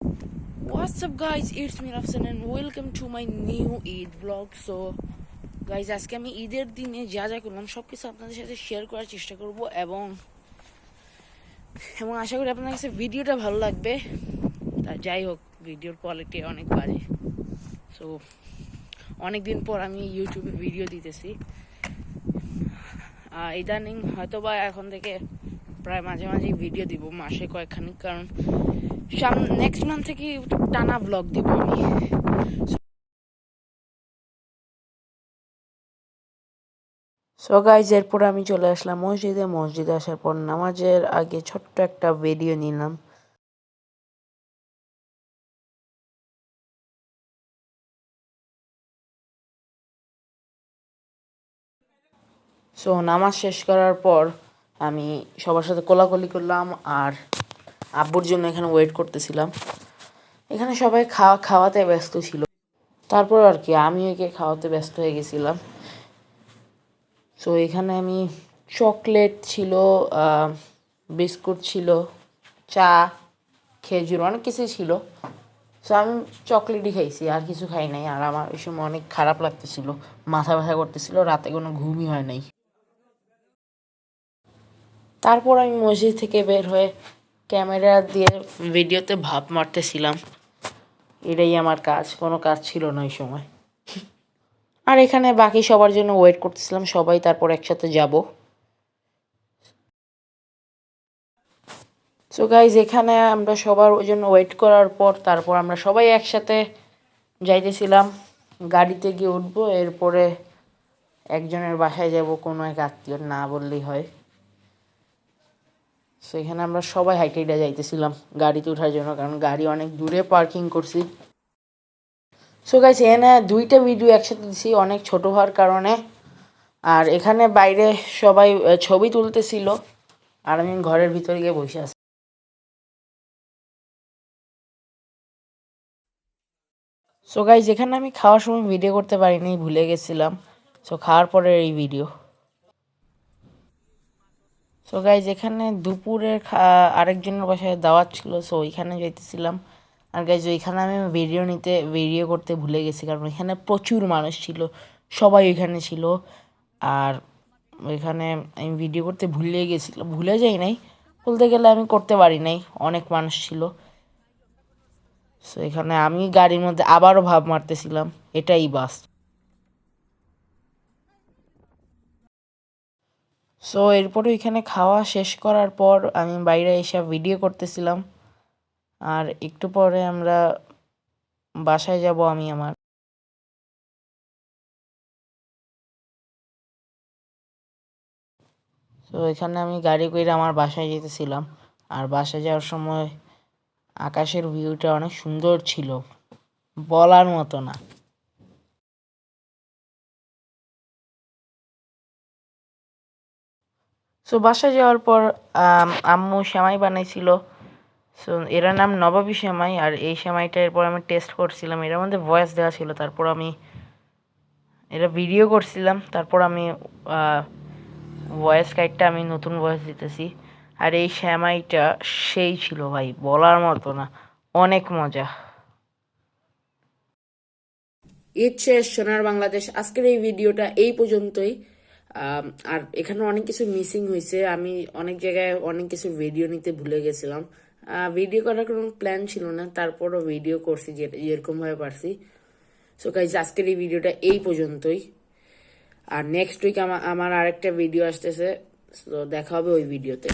What's up guys, it's me Rafsan and welcome to my new Eid vlog. So guys, আজকে আমি ঈদের দিনে যা যা করলাম সবকিছু আপনাদের সাথে শেয়ার করার চেষ্টা করব এবং আশা করি আপনাদের কাছে ভিডিওটা ভালো লাগবে। যাই হোক, ভিডিওর কোয়ালিটি অনেক বাজে। সো অনেকদিন পর আমি ইউটিউবে ভিডিও দিতেছি। ইদানিং হয়তোবা এখন থেকে প্রায় মাঝে মাঝে ভিডিও দিব, মাসে কয়েকখানি, কারণ নেক্সট মান্থ থেকে টানা ব্লগ দিব আমি। সো গাইজ, এরপর আমি চলে আসলাম মসজিদে আসার পর নামাজের আগে ছোট্ট একটা ভিডিও নিলাম। সো নামাজ শেষ করার পর আমি সবার সাথে কোলাকুলি করলাম আর আব্বুর জন্য এখানে ওয়েট করতেছিলাম। এখানে সবাই খাওয়াতে ব্যস্ত ছিল, তারপর আর কি আমি একে খাওয়াতে ব্যস্ত হয়ে গেছিলাম। সো এখানে আমি চকলেট ছিল, বিস্কুট ছিল, চা, খেজুর, অনেক কিছুই ছিল। সো আমি চকলেটই খাইছি, আর কিছু খাই নাই। আর আমার ওই সময় অনেক খারাপ লাগতেছিল, মাথা ব্যথা করতেছিল, রাতে কোনো ঘুমই হয় নাই। তারপর আমি মসজিদ থেকে বের হয়ে ক্যামেরা দিয়ে ভিডিওতে ভাব মারতেছিলাম। এটাই আমার কাজ, কোনো কাজ ছিল না ওই সময়। আর এখানে বাকি সবার জন্য ওয়েট করতেছিলাম, সবাই তারপর একসাথে যাব। সো গাইজ, এখানে আমরা সবার ওই জন্য ওয়েট করার পর তারপর আমরা সবাই একসাথে যাইতেছিলাম। গাড়িতে গিয়ে উঠবো, এরপরে একজনের বাসায় যাব, কোনো এক আত্মীয়, না বললেই হয়। সো এখানে আমরা সবাই হাইটে যাইতেছিলাম গাড়িতে ওঠার জন্য, কারণ গাড়ি অনেক দূরে পার্কিং করছি। সো গাইজ, এখানে দুইটা ভিডিও একসাথে দিছি অনেক ছোট হওয়ার কারণে। আর এখানে বাইরে সবাই ছবি তুলতেছিল আর আমি ঘরের ভিতরে গিয়ে বসে আছি। সো গাইজ, এখানে আমি খাওয়ার সময় ভিডিও করতে পারিনি, ভুলে গেছিলাম। সো খাওয়ার পরে এই ভিডিও। সো গাইজ, এখানে দুপুরের আরেকজনের বাসায় দাওয়াত ছিল, সো ওইখানে যাইতেছিলাম। আর গাইজ, ওইখানে আমি ভিডিও করতে ভুলে গেছি, কারণ এখানে প্রচুর মানুষ ছিল, সবাই ওইখানে ছিল। আর ওইখানে আমি ভিডিও করতে ভুলে যাই নাই, বলতে গেলে আমি করতে পারি নাই, অনেক মানুষ ছিল। সো এখানে আমি গাড়ির মধ্যে আবারও ভাব মারতেছিলাম, এটাই বাস। সো এরপরে এখানে খাওয়া শেষ করার পর আমি বাইরে এসে ভিডিও করতেছিলাম। আর একটু পরে আমরা বাসায় যাব আমি আমার। তো এখানে আমি গাড়ি করে আমার বাসায় যেতেছিলাম। আর বাসায় যাওয়ার সময় আকাশের ভিউটা অনেক সুন্দর ছিল, বলার মতো না। সো বাসায় যাওয়ার পর আম্মু সেমাই বানাইছিল। সো এর নাম নবাবী সেমাই। আর এই সেমাইটা এরপর আমি টেস্ট করছিলাম, এর মধ্যে ভয়েস দেওয়া ছিল, তারপর আমি এটা ভিডিও করছিলাম, তারপর আমি ভয়েস কাইটটা আমি নতুন ভয়েস দিতেছি। আর এই সেমাইটা সেই ছিল ভাই, বলার মতো না, অনেক মজা। ঈদ শেষ, সোনার বাংলাদেশ। আজকের এই ভিডিওটা এই পর্যন্তই। আর এখানে অনেক কিছু মিসিং হয়েছে, আমি অনেক জায়গায় অনেক কিছু ভিডিও নিতে ভুলে গেছিলাম। ভিডিও করার কোনো প্ল্যান ছিল না, তারপরও ভিডিও করছি যেরকম ভাবে পারছি। সো গাইজ, আজকের এই ভিডিওটা এই পর্যন্তই। আর নেক্সট উইক আমার আরেকটা ভিডিও আসতেছে, তো দেখা হবে ওই ভিডিওতে।